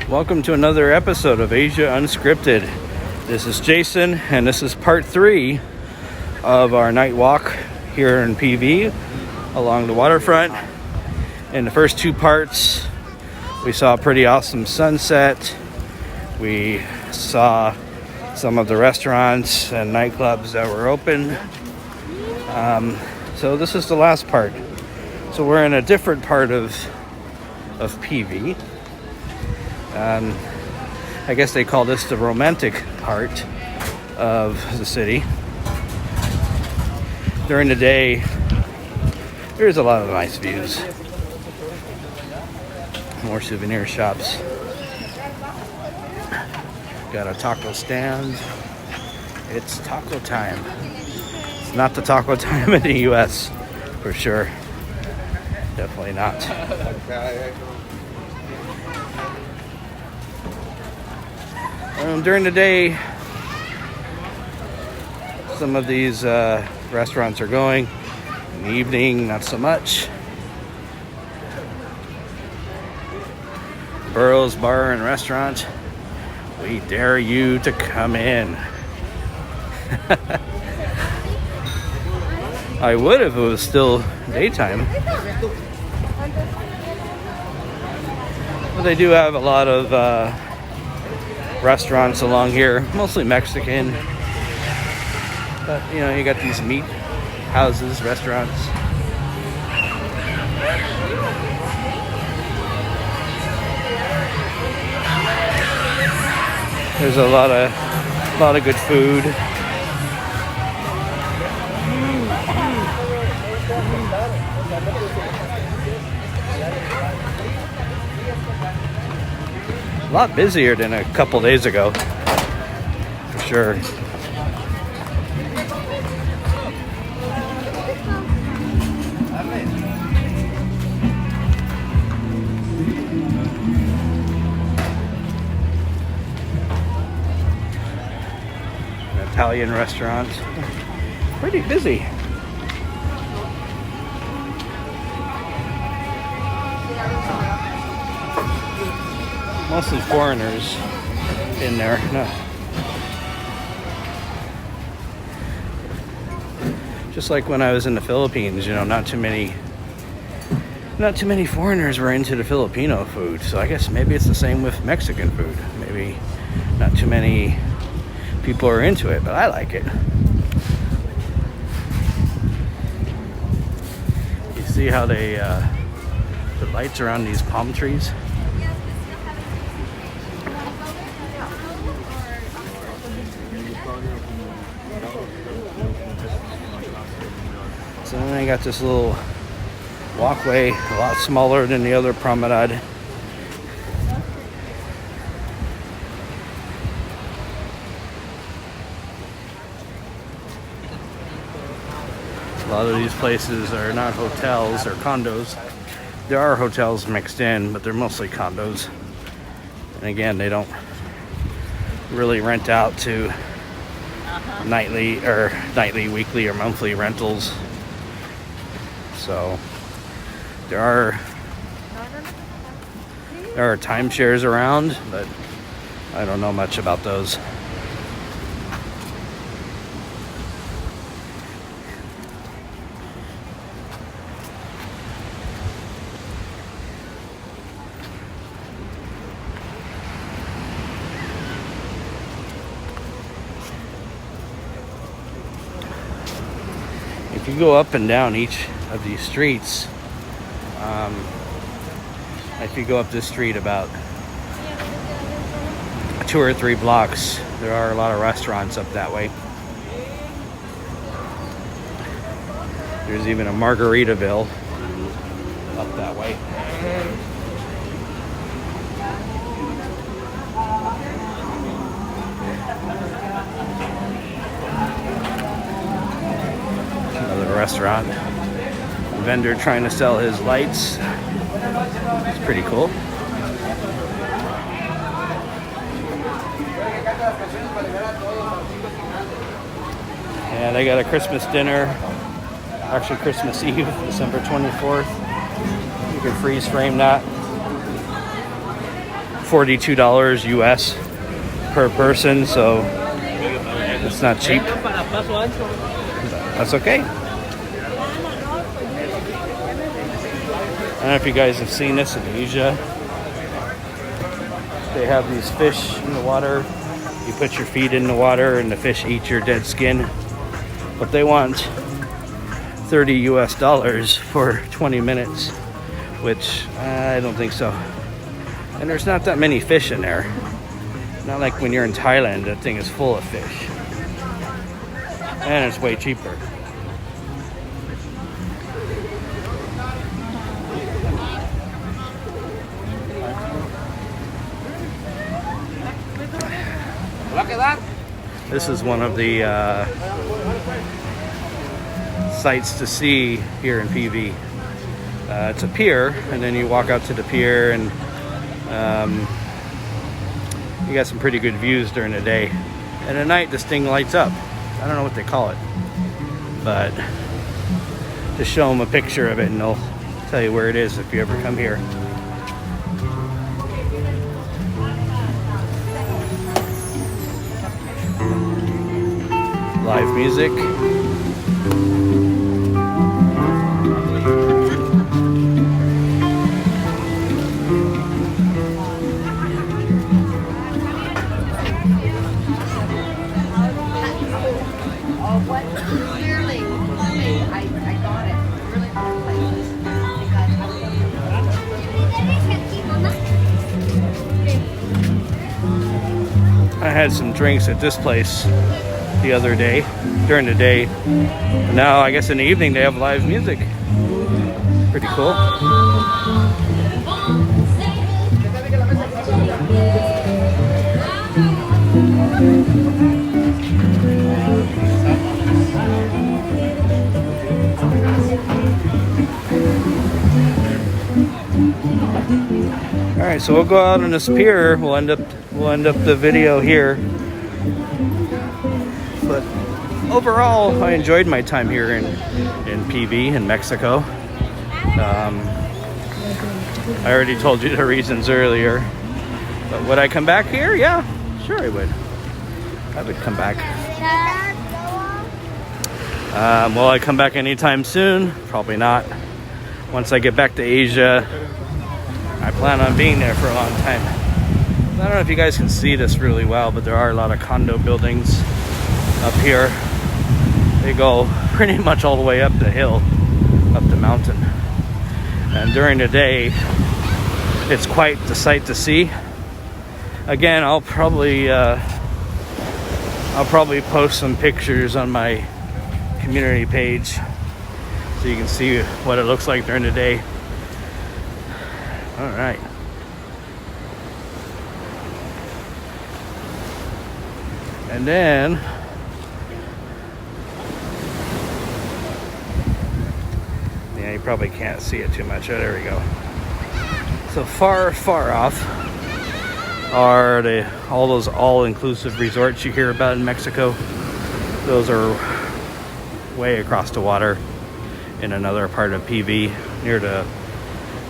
Welcome to another episode of Asia Unscripted. This is Jason, and this is part 3 of our night walk here in PV along the waterfront. In the first 2 parts, we saw a pretty awesome sunset. We saw some of the restaurants and nightclubs that were open. So this is the last part. So we're in a different part of PV. I guess they call this the romantic part of the city. During the day, there's a lot of nice views. More souvenir shops. Got a taco stand. It's taco time. It's not the taco time in the US, for sure. Definitely not. During the day, some of these restaurants are going. In the evening, not so much. Burroughs Bar and Restaurant, we dare you to come in. I would if it was still daytime. But they do have a lot of restaurants along here, mostly Mexican. But you know, you got these meat houses, restaurants. There's a lot of good food. A lot busier than a couple days ago, for sure. An Italian restaurant, pretty busy. Mostly foreigners in there. No. Just like when I was in the Philippines, you know, not too many foreigners were into the Filipino food. So I guess maybe it's the same with Mexican food. Maybe not too many people are into it, but I like it. You see how they put lights around these palm trees? So then I got this little walkway, a lot smaller than the other promenade. A lot of these places are not hotels or condos. There are hotels mixed in, but they're mostly condos. And again, they don't really rent out to nightly, weekly, or monthly rentals. So there are timeshares around, but I don't know much about those. If you go up and down each of these streets, if you go up this street about 2 or 3 blocks, there are a lot of restaurants up that way. There's even a Margaritaville up that way. Another restaurant. A vendor trying to sell his lights. It's pretty cool. And I got a Christmas dinner, actually Christmas Eve, December 24th. You can freeze frame that. $42 US per person, so it's not cheap. That's okay. I don't know if you guys have seen this in Asia. They have these fish in the water. You put your feet in the water and the fish eat your dead skin. But they want $30 US for 20 minutes, which I don't think so. And there's not that many fish in there. Not like when you're in Thailand, that thing is full of fish. And it's way cheaper. This is one of the sights to see here in PV. It's a pier, and then you walk out to the pier, and you got some pretty good views during the day. And at night, this thing lights up. I don't know what they call it, but just show them a picture of it, and they'll tell you where it is if you ever come here. Live music. I had some drinks at this place the other day, during the day. Now I guess in the evening they have live music. Pretty cool. All right, so we'll go out on this pier. We'll end up the video here. But overall, I enjoyed my time here in PV in Mexico. I already told you the reasons earlier. But would I come back here? Yeah, sure I would. I would come back. Will I come back anytime soon? Probably not. Once I get back to Asia, I plan on being there for a long time. I don't know if you guys can see this really well, but there are a lot of condo buildings up here. They go pretty much all the way up the hill, up the mountain. And during the day, it's quite the sight to see. Again, I'll probably post some pictures on my community page so you can see what it looks like during the day. All right. And then yeah, you probably can't see it too much. Oh, there we go. So far off are all those all-inclusive resorts you hear about in Mexico. Those are way across the water in another part of PV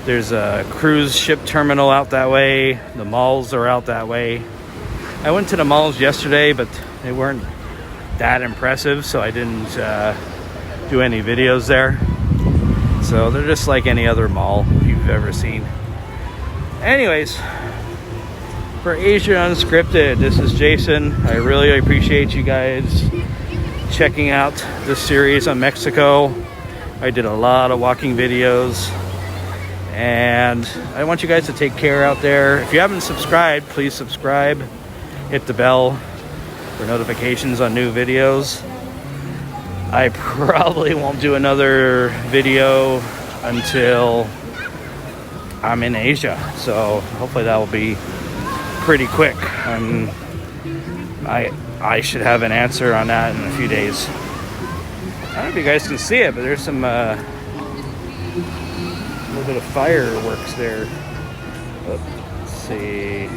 there's a cruise ship terminal out that way. The malls are out that way. I went to the malls yesterday, but they weren't that impressive, so I didn't do any videos there. So they're just like any other mall you've ever seen. Anyways, for Asia Unscripted, this is Jason. I really appreciate you guys checking out this series on Mexico. I did a lot of walking videos, and I want you guys to take care out there. If you haven't subscribed, please subscribe. Hit the bell for notifications on new videos. I probably won't do another video until I'm in Asia, so hopefully that will be pretty quick. I should have an answer on that in a few days. I don't know if you guys can see it, but there's some a little bit of fireworks there. Let's see.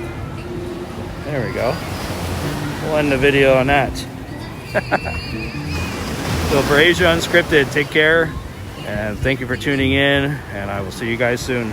There we go. We'll end the video on that. So for Asia Unscripted, take care, and thank you for tuning in, and I will see you guys soon.